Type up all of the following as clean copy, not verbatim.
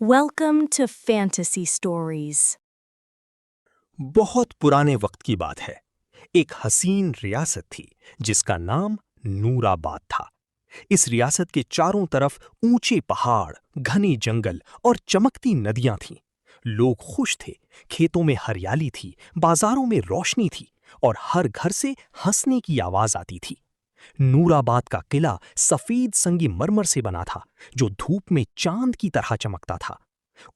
Welcome to Fantasy Stories. बहुत पुराने वक्त की बात है। एक हसीन रियासत थी जिसका नाम नूराबाद था। इस रियासत के चारों तरफ ऊंचे पहाड़, घने जंगल और चमकती नदियां थीं। लोग खुश थे, खेतों में हरियाली थी, बाजारों में रोशनी थी और हर घर से हंसने की आवाज आती थी। नूराबाद का किला सफेद संगमरमर से बना था, जो धूप में चांद की तरह चमकता था।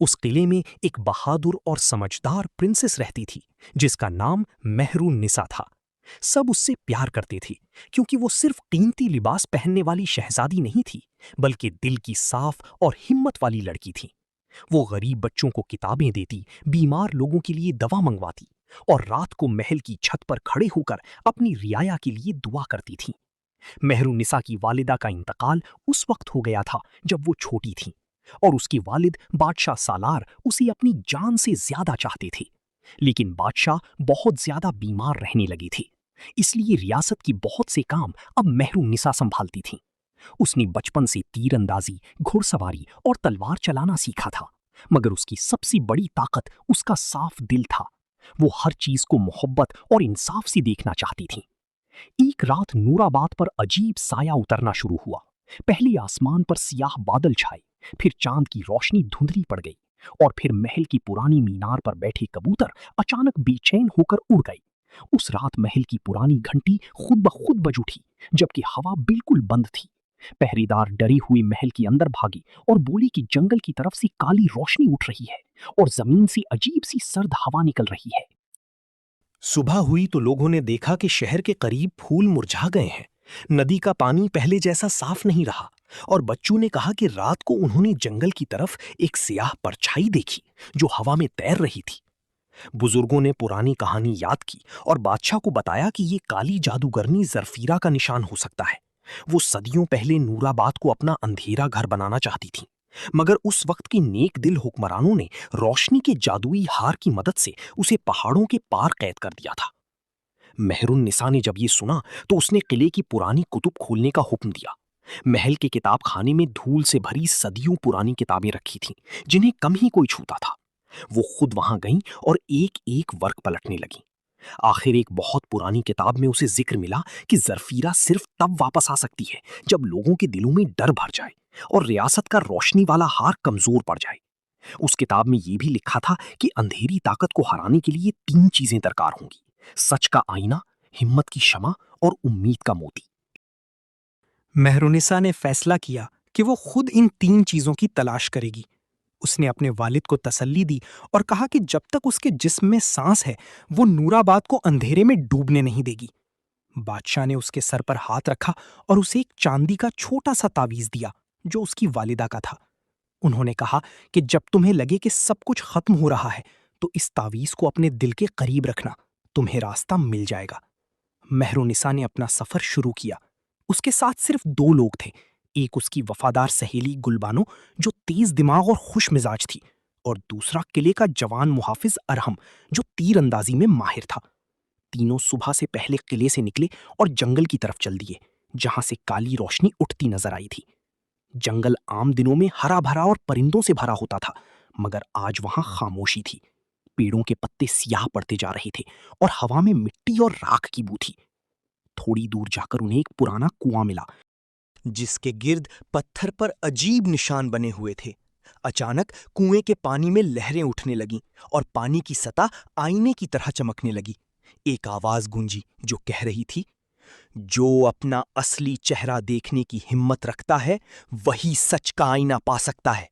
उस किले में एक बहादुर और समझदार प्रिंसेस रहती थी, जिसका नाम मेहरुन्निसा था। सब उससे प्यार करते थे, क्योंकि वो सिर्फ कीमती लिबास पहनने वाली शहजादी नहीं थी, बल्कि दिल की साफ और हिम्मत वाली लड़की थी। वो गरीब बच्चों को किताबें देती, बीमार लोगों के लिए दवा मंगवाती और रात को महल की छत पर खड़े होकर अपनी रियाया के लिए दुआ करती थी। मेहरुन्निसा की वालिदा का इंतकाल उस वक्त हो गया था जब वो छोटी थी, और उसके वालिद बादशाह सालार उसे अपनी जान से ज्यादा चाहते थे। लेकिन बादशाह बहुत ज्यादा बीमार रहने लगी थी, इसलिए रियासत की बहुत से काम अब मेहरुन्निसा संभालती थी। उसने बचपन से तीरंदाजी, घुड़सवारी और तलवार चलाना सीखा था, मगर उसकी सबसे बड़ी ताकत उसका साफ दिल था। वो हर चीज को मोहब्बत और इंसाफ से देखना चाहती थी। एक रात नूराबाद पर अजीब साया उतरना शुरू हुआ। पहले आसमान पर सियाह बादल छाए, फिर चांद की रोशनी धुंधली पड़ गई, और फिर महल की पुरानी मीनार पर बैठे कबूतर अचानक बेचैन होकर उड़ गए। उस रात महल की पुरानी घंटी खुद ब खुद बज उठी, जबकि हवा बिल्कुल बंद थी। पहरेदार डरे हुए महल के अंदर भागे और बोले कि जंगल की तरफ से काली रोशनी उठ रही है और जमीन से अजीब सी सर्द हवा निकल रही है। सुबह हुई तो लोगों ने देखा कि शहर के करीब फूल मुरझा गए हैं। नदी का पानी पहले जैसा साफ नहीं रहा, और बच्चों ने कहा कि रात को उन्होंने जंगल की तरफ एक सियाह परछाई देखी जो हवा में तैर रही थी। बुजुर्गों ने पुरानी कहानी याद की और बादशाह को बताया कि ये काली जादूगरनी जरफीरा का निशान हो सकता है। वो सदियों पहले नूराबाद को अपना अंधेरा घर बनाना चाहती थी, मगर उस वक्त के नेक दिल हुक्मरानों ने रोशनी के जादुई हार की मदद से उसे पहाड़ों के पार कैद कर दिया था। मेहरुन्निसा ने जब ये सुना तो उसने किले की पुरानी कुतुब खोलने का हुक्म दिया। महल के किताब खाने में धूल से भरी सदियों पुरानी किताबें रखी थीं, जिन्हें कम ही कोई छूता था। वो खुद वहां गईं और एक एक वर्क पलटने लगी। आखिर एक बहुत पुरानी किताब में उसे जिक्र मिला कि जरफीरा सिर्फ तब वापस आ सकती है जब लोगों के दिलों में डर भर जाए और रियासत का रोशनी वाला हार कमजोर पड़ जाए। उस किताब में यह भी लिखा था कि अंधेरी ताकत को हराने के लिए 3 चीजें दरकार होंगी: सच का आईना, हिम्मत की क्षमा और उम्मीद का मोती। मेहरुनिसा ने फैसला किया कि वो खुद इन 3 चीजों की तलाश करेगी। उसने अपने वालिद को तसल्ली दी और कहा कि जब तक उसके जिस्म में सांस है, वो नूराबाद को अंधेरे में डूबने नहीं देगी। बादशाह ने उसके सर पर हाथ रखा और उसे एक चांदी का छोटा सा तावीज दिया, जो उसकी वालिदा का था। उन्होंने कहा कि जब तुम्हें लगे कि सब कुछ खत्म हो रहा है, तो इस तावीज को अपने दिल के करीब रखना, तुम्हें रास्ता मिल जाएगा। मेहरुनिसा ने अपना सफर शुरू किया। उसके साथ सिर्फ 2 लोग थे। एक उसकी वफादार सहेली गुलबानो, जो तेज दिमाग और खुश मिजाज थी, और दूसरा किले का जवान मुहाफिज अरहम, जो तीर अंदाजी में माहिर था। तीनों सुबह से पहले किले से निकले और जंगल की तरफ चल दिए, जहां से काली रोशनी उठती नजर आई थी। जंगल आम दिनों में हरा भरा और परिंदों से भरा होता था, मगर आज वहां खामोशी थी। पेड़ों के पत्ते सियाह पड़ते जा रहे थे और हवा में मिट्टी और राख की बू थी। थोड़ी दूर जाकर उन्हें एक पुराना कुआं मिला, जिसके गिर्द पत्थर पर अजीब निशान बने हुए थे। अचानक कुएं के पानी में लहरें उठने लगीं और पानी की सतह आईने की तरह चमकने लगी। एक आवाज गूंजी जो कह रही थी, जो अपना असली चेहरा देखने की हिम्मत रखता है, वही सच का आईना पा सकता है।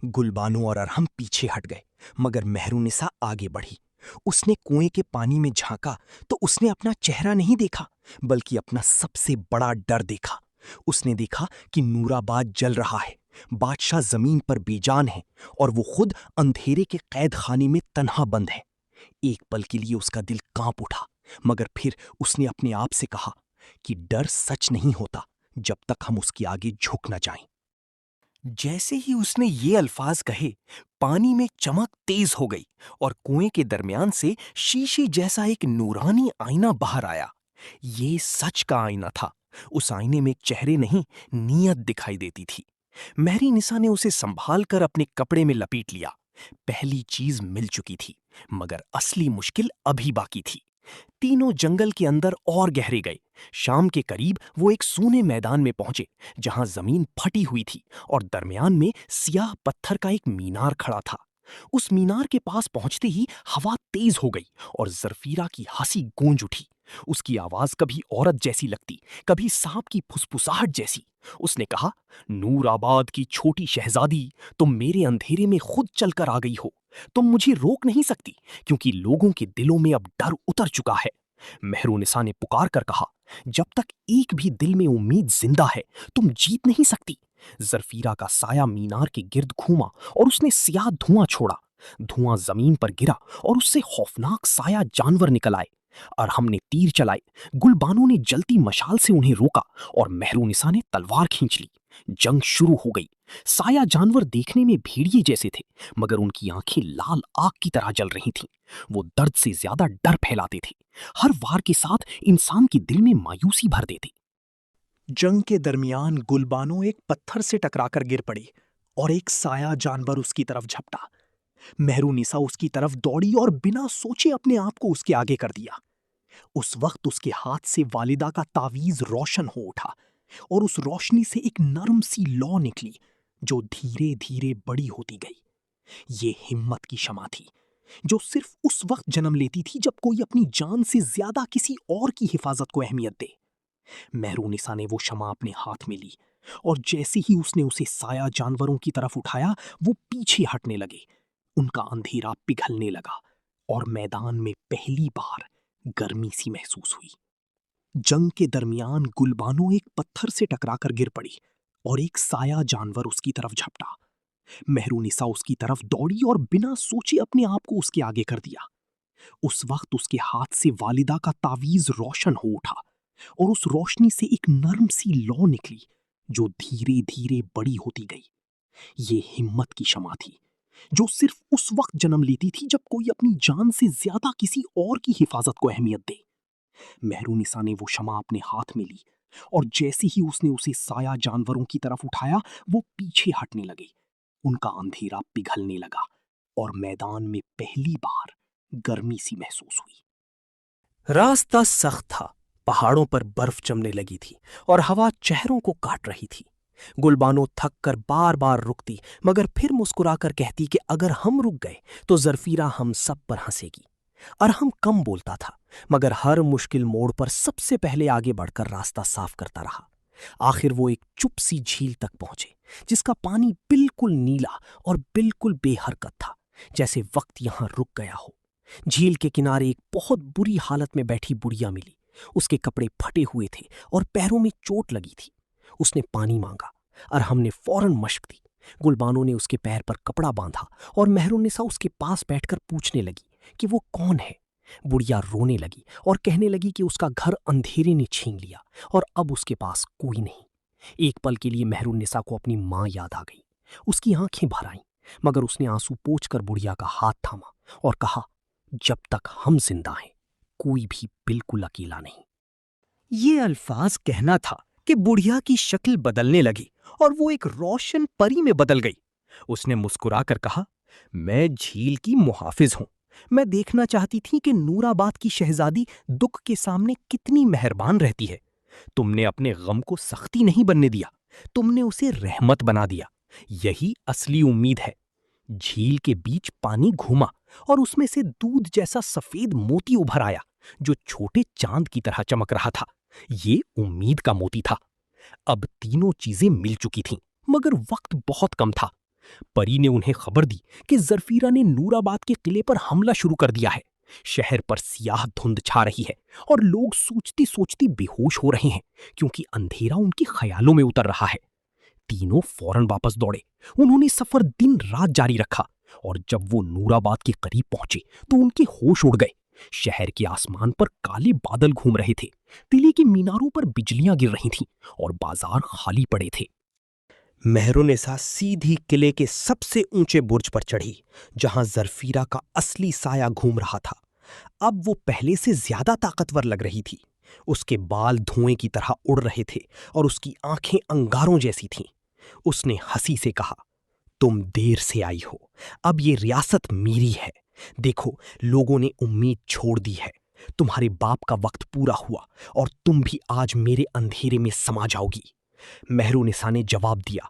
गुलबानो और अरहम पीछे हट गए, मगर मेहरुनिसा आगे बढ़ी। उसने कुएं के पानी में झांका तो उसने अपना चेहरा नहीं देखा, बल्कि अपना सबसे बड़ा डर देखा। उसने देखा कि नूराबाद जल रहा है, बादशाह जमीन पर बेजान है, और वो खुद अंधेरे के कैद खाने में तन्हा बंद है। एक पल के लिए उसका दिल कांप उठा, मगर फिर उसने अपने आप से कहा कि डर सच नहीं होता जब तक हम उसके आगे झुक न जाएं। जैसे ही उसने ये अल्फाज कहे, पानी में चमक तेज हो गई और कुएं के दरमियान से शीशे जैसा एक नूरानी आईना बाहर आया। ये सच का आईना था। उस आईने में चेहरे नहीं, नीयत दिखाई देती थी। महरीनिसा ने उसे संभाल कर अपने कपड़े में लपेट लिया। पहली चीज मिल चुकी थी, मगर असली मुश्किल अभी बाकी थी। तीनों जंगल के अंदर और गहरे गए। शाम के करीब वो एक सूने मैदान में पहुंचे, जहां जमीन फटी हुई थी और दरमियान में सियाह पत्थर का एक मीनार खड़ा था। उस मीनार के पास पहुंचते ही हवा तेज हो गई और जरफीरा की हंसी गूंज उठी। उसकी आवाज कभी औरत जैसी लगती, कभी सांप की फुसफुसाहट जैसी। उसने कहा, नूराबाद की छोटी शहजादी, तुम मेरे अंधेरे में खुद चलकर आ गई हो। तुम मुझे रोक नहीं सकती, क्योंकि लोगों के दिलों में अब डर उतर चुका है। मेहरुनिसा ने पुकार कर कहा, जब तक एक भी दिल में उम्मीद जिंदा है, तुम जीत नहीं सकती। जरफीरा का साया मीनार के गिर्द घूमा और उसने सियाह धुआं छोड़ा। धुआं जमीन पर गिरा और उससे खौफनाक साया जानवर निकल आए। और हमने तीर चलाए। गुलबानों ने जलती मशाल से उन्हें रोका और मेहरुनिसा ने तलवार खींच ली। जंग शुरू हो गई। साया जानवर देखने में भेड़िए जैसे थे, मगर उनकी आंखें लाल आग की तरह जल रही थीं। वो दर्द से ज्यादा डर फैलाते थे। हर वार के साथ इंसान के दिल में मायूसी भर देते। जंग के दरमियान गुलबानो एक पत्थर से टकराकर गिर पड़ी और एक साया जानवर उसकी तरफ झपटा। मेहरुनिसा उसकी तरफ दौड़ी और बिना सोचे अपने आप को उसके आगे कर दिया। उस वक्त उसके हाथ से वालिदा का तावीज रोशन हो उठा और उस रोशनी से एक नरम सी लौ निकली, जो धीरे धीरे बड़ी होती गई। ये हिम्मत की शमा थी, जो सिर्फ उस वक्त जन्म लेती थी जब कोई अपनी जान से ज्यादा किसी और की हिफाजत को अहमियत दे। मेहरुनिसा ने वो शमा अपने हाथ में ली और जैसे ही उसने उसे साया जानवरों की तरफ उठाया, वो पीछे हटने लगे। उनका अंधेरा पिघलने लगा और मैदान में पहली बार गर्मी सी महसूस हुई। जंग के दरमियान गुलबानो एक पत्थर से टकराकर गिर पड़ी और एक साया जानवर उसकी तरफ झपटा। मेहरुनिसा उसकी तरफ दौड़ी और बिना सोचे अपने आप को उसके आगे कर दिया। उस वक्त उसके हाथ से वालिदा का तावीज रोशन हो उठा और उस रोशनी से एक नरम सी लौ निकली, जो धीरे धीरे बड़ी होती गई। ये हिम्मत की शमा थी, जो सिर्फ उस वक्त जन्म लेती थी जब कोई अपनी जान से ज्यादा किसी और की हिफाजत को अहमियत दे। मेहरुनिसा ने वो शमा अपने हाथ में ली और जैसे ही उसने उसे साया जानवरों की तरफ उठाया, वो पीछे हटने लगे। उनका अंधेरा पिघलने लगा और मैदान में पहली बार गर्मी सी महसूस हुई। रास्ता सख्त था, पहाड़ों पर बर्फ जमने लगी थी और हवा चेहरों को काट रही थी। गुलबानो थक कर बार बार रुकती, मगर फिर मुस्कुराकर कहती कि अगर हम रुक गए तो जरफीरा हम सब पर हंसेगी। अरहम कम बोलता था, मगर हर मुश्किल मोड़ पर सबसे पहले आगे बढ़कर रास्ता साफ करता रहा। आखिर वो एक चुप सी झील तक पहुंचे, जिसका पानी बिल्कुल नीला और बिल्कुल बेहरकत था, जैसे वक्त यहां रुक गया हो। झील के किनारे एक बहुत बुरी हालत में बैठी बुढ़िया मिली। उसके कपड़े फटे हुए थे और पैरों में चोट लगी थी। उसने पानी मांगा और हमने फौरन मश्क दी। गुलबानो ने उसके पैर पर कपड़ा बांधा और मेहरुनिसा उसके पास बैठकर पूछने लगी कि वो कौन है। बुढ़िया रोने लगी और कहने लगी कि उसका घर अंधेरे ने छीन लिया और अब उसके पास कोई नहीं। एक पल के लिए मेहरुनिसा को अपनी माँ याद आ गई। उसकी आंखें भर आईं, मगर उसने आंसू पोंछकर बुढ़िया का हाथ थामा और कहा, जब तक हम जिंदा हैं, कोई भी बिल्कुल अकेला नहीं। ये अल्फाज कहना था कि बुढ़िया की शक्ल बदलने लगी और वो एक रोशन परी में बदल गई। उसने मुस्कुराकर कहा, मैं झील की मुहाफिज हूं। मैं देखना चाहती थी कि नूराबाद की शहजादी दुख के सामने कितनी मेहरबान रहती है। तुमने अपने गम को सख्ती नहीं बनने दिया, तुमने उसे रहमत बना दिया। यही असली उम्मीद है। झील के बीच पानी घूमा और उसमें से दूध जैसा सफेद मोती उभर आया, जो छोटे चांद की तरह चमक रहा था। ये उम्मीद का मोती था। अब तीनों चीजें मिल चुकी थीं, मगर वक्त बहुत कम था। परी ने उन्हें खबर दी कि जरफीरा ने नूराबाद के किले पर हमला शुरू कर दिया है। शहर पर सियाह धुंध छा रही है और लोग सोचते सोचते बेहोश हो रहे हैं, क्योंकि अंधेरा उनके ख्यालों में उतर रहा है। तीनों फौरन वापस दौड़े। उन्होंने सफर दिन रात जारी रखा और जब वो नूराबाद के करीब पहुंचे तो उनके होश उड़ गए। शहर के आसमान पर काले बादल घूम रहे थे, किले के मीनारों पर बिजलियां गिर रही थीं और बाजार खाली पड़े थे। मेहरुनिसा सीधी किले के सबसे ऊंचे बुर्ज पर चढ़ी, जहां जरफीरा का असली साया घूम रहा था। अब वो पहले से ज्यादा ताकतवर लग रही थी। उसके बाल धुएं की तरह उड़ रहे थे और उसकी आंखें अंगारों जैसी थीं। उसने हंसी से कहा, तुम देर से आई हो, अब ये रियासत मेरी है। देखो, लोगों ने उम्मीद छोड़ दी है। तुम्हारे बाप का वक्त पूरा हुआ और तुम भी आज मेरे अंधेरे में समा जाओगी। मेहरुनिसा ने जवाब दिया,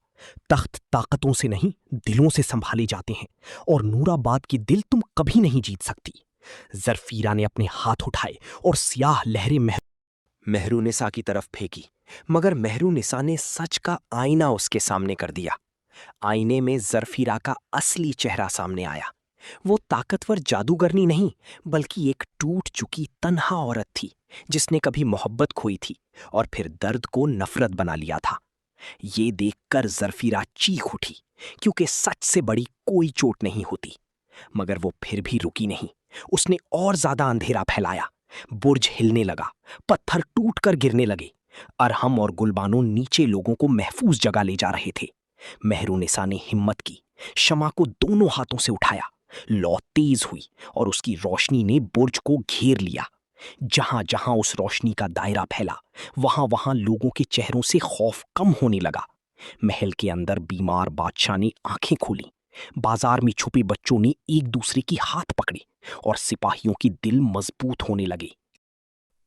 तख्त ताकतों से नहीं, दिलों से संभाले जाते हैं, और नूराबाद की दिल तुम कभी नहीं जीत सकती। जरफीरा ने अपने हाथ उठाए और सियाह लहरें मेहरुनिसा की तरफ फेंकी, मगर मेहरुनिसा ने सच का आईना उसके सामने कर दिया। आईने में जरफीरा का असली चेहरा सामने आया। वो ताकतवर जादूगरनी नहीं, बल्कि एक टूट चुकी तन्हा औरत थी, जिसने कभी मोहब्बत खोई थी और फिर दर्द को नफरत बना लिया था। ये देखकर जरफीरा चीख उठी, क्योंकि सच से बड़ी कोई चोट नहीं होती। मगर वो फिर भी रुकी नहीं। उसने और ज्यादा अंधेरा फैलाया। बुर्ज हिलने लगा, पत्थर टूटकर गिरने लगे। अरहम और गुलबानो नीचे लोगों को महफूज जगह ले जा रहे थे। मेहरुनिसा ने हिम्मत की, शमा को दोनों हाथों से उठाया। लौ तेज हुई और उसकी रोशनी ने बुर्ज को घेर लिया। जहां जहां उस रोशनी का दायरा फैला, वहां वहां लोगों के चेहरों से खौफ कम होने लगा। महल के अंदर बीमार बादशाह ने आंखें खोली। बाजार में छुपे बच्चों ने एक दूसरे की हाथ पकड़े और सिपाहियों के दिल मजबूत होने लगे।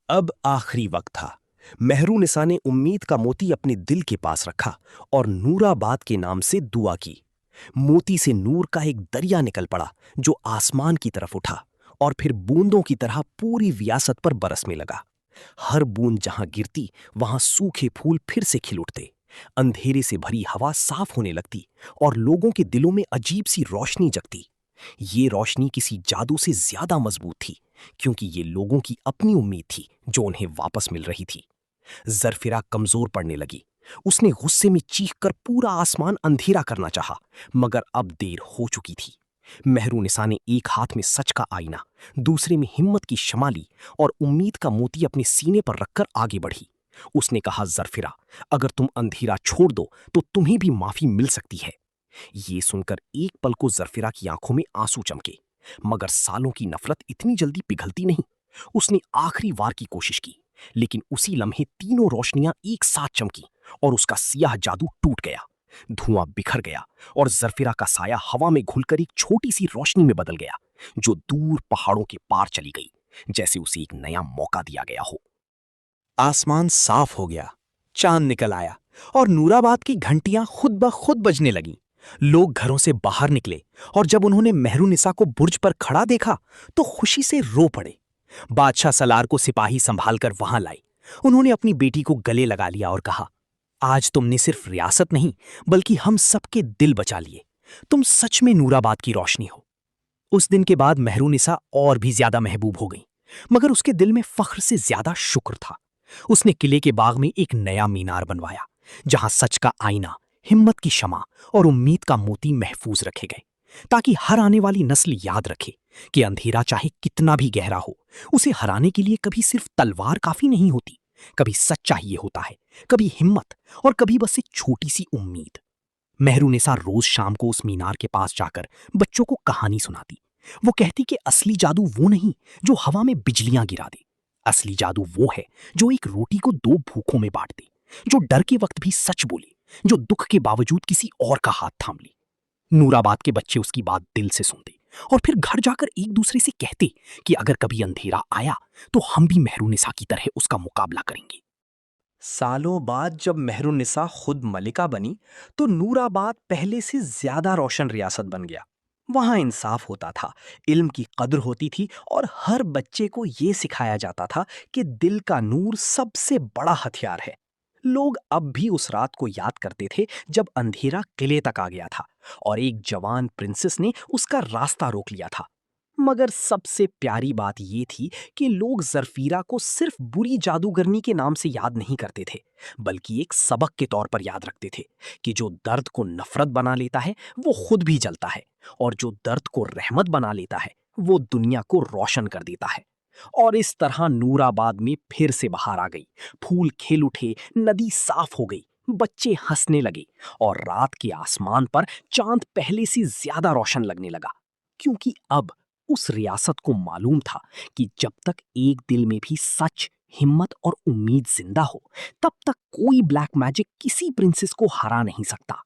अब आखिरी वक्त था। मेहरुनिसा ने उम्मीद का मोती अपने दिल के पास रखा और नूराबाद के नाम से दुआ की। मोती से नूर का एक दरिया निकल पड़ा, जो आसमान की तरफ उठा और फिर बूंदों की तरह पूरी रियासत पर बरसने लगा। हर बूंद जहां गिरती, वहां सूखे फूल फिर से खिल उठते। अंधेरे से भरी हवा साफ होने लगती और लोगों के दिलों में अजीब सी रोशनी जगती। ये रोशनी किसी जादू से ज्यादा मजबूत थी, क्योंकि ये लोगों की अपनी उम्मीद थी जो उन्हें वापस मिल रही थी। जरफिरा कमजोर पड़ने लगी। उसने गुस्से में चीखकर पूरा आसमान अंधेरा करना चाहा, मगर अब देर हो चुकी थी। मेहरुनिसा ने एक हाथ में सच का आईना, दूसरे में हिम्मत की शमा ली और उम्मीद का मोती अपने सीने पर रखकर आगे बढ़ी। उसने कहा, जरफिरा, अगर तुम अंधेरा छोड़ दो तो तुम्हें भी माफी मिल सकती है। ये सुनकर एक पल को जरफिरा की आंखों में आंसू चमके, मगर सालों की नफरत इतनी जल्दी पिघलती नहीं। उसने आखिरी वार की कोशिश की, लेकिन उसी लम्हे तीनों रोशनियां एक साथ चमकी और उसका सियाह जादू टूट गया। धुआं बिखर गया और जरफिरा का साया हवा में घुलकर एक छोटी सी रोशनी में बदल गया, जो दूर पहाड़ों के पार चली गई, जैसे उसे एक नया मौका दिया गया हो। आसमान साफ हो गया, चांद निकल आया और नूराबाद की घंटियां खुद ब खुद बजने लगीं। लोग घरों से बाहर निकले और जब उन्होंने मेहरुनिसा को बुर्ज पर खड़ा देखा तो खुशी से रो पड़े। बादशाह सलार को सिपाही संभाल कर वहां लाई। उन्होंने अपनी बेटी को गले लगा लिया और कहा, आज तुमने सिर्फ रियासत नहीं, बल्कि हम सबके दिल बचा लिए। तुम सच में नूराबाद की रोशनी हो। उस दिन के बाद मेहरुनिसा और भी ज्यादा महबूब हो गई, मगर उसके दिल में फख्र से ज्यादा शुक्र था। उसने किले के बाग में एक नया मीनार बनवाया, जहां सच का आईना, हिम्मत की शमा और उम्मीद का मोती महफूज रखे गए, ताकि हर आने वाली नस्ल याद रखे कि अंधेरा चाहे कितना भी गहरा हो, उसे हराने के लिए कभी सिर्फ तलवार काफी नहीं होती। कभी सच चाहिए होता है, कभी हिम्मत, और कभी बस एक छोटी सी उम्मीद। मेहरुनिसा रोज शाम को उस मीनार के पास जाकर बच्चों को कहानी सुनाती। वो कहती कि असली जादू वो नहीं जो हवा में बिजलियां गिरा दे। असली जादू वो है जो एक रोटी को दो भूखों में बांट दे, जो डर के वक्त भी सच बोले, जो दुख के बावजूद किसी और का हाथ थाम ले। नूराबाद के बच्चे उसकी बात दिल से सुनते और फिर घर जाकर एक दूसरे से कहते कि अगर कभी अंधेरा आया तो हम भी मेहरुनिसा की तरह उसका मुकाबला करेंगे। सालों बाद जब मेहरुनिसा खुद मलिका बनी तो नूराबाद पहले से ज्यादा रोशन रियासत बन गया। वहां इंसाफ होता था, इल्म की कदर होती थी और हर बच्चे को ये सिखाया जाता था कि दिल का नूर सबसे बड़ा हथियार है। लोग अब भी उस रात को याद करते थे जब अंधेरा किले तक आ गया था और एक जवान प्रिंसेस ने उसका रास्ता रोक लिया था। मगर सबसे प्यारी बात ये थी कि लोग जरफीरा को सिर्फ बुरी जादूगरनी के नाम से याद नहीं करते थे, बल्कि एक सबक के तौर पर याद रखते थे कि जो दर्द को नफरत बना लेता है वो खुद भी जलता है, और जो दर्द को रहमत बना लेता है वो दुनिया को रोशन कर देता है। और इस तरह नूराबाद में फिर से बहार आ गई। फूल खिल उठे, नदी साफ हो गई, बच्चे हंसने लगे और रात के आसमान पर चांद पहले से ज्यादा रोशन लगने लगा, क्योंकि अब उस रियासत को मालूम था कि जब तक एक दिल में भी सच, हिम्मत और उम्मीद जिंदा हो, तब तक कोई ब्लैक मैजिक किसी प्रिंसेस को हरा नहीं सकता।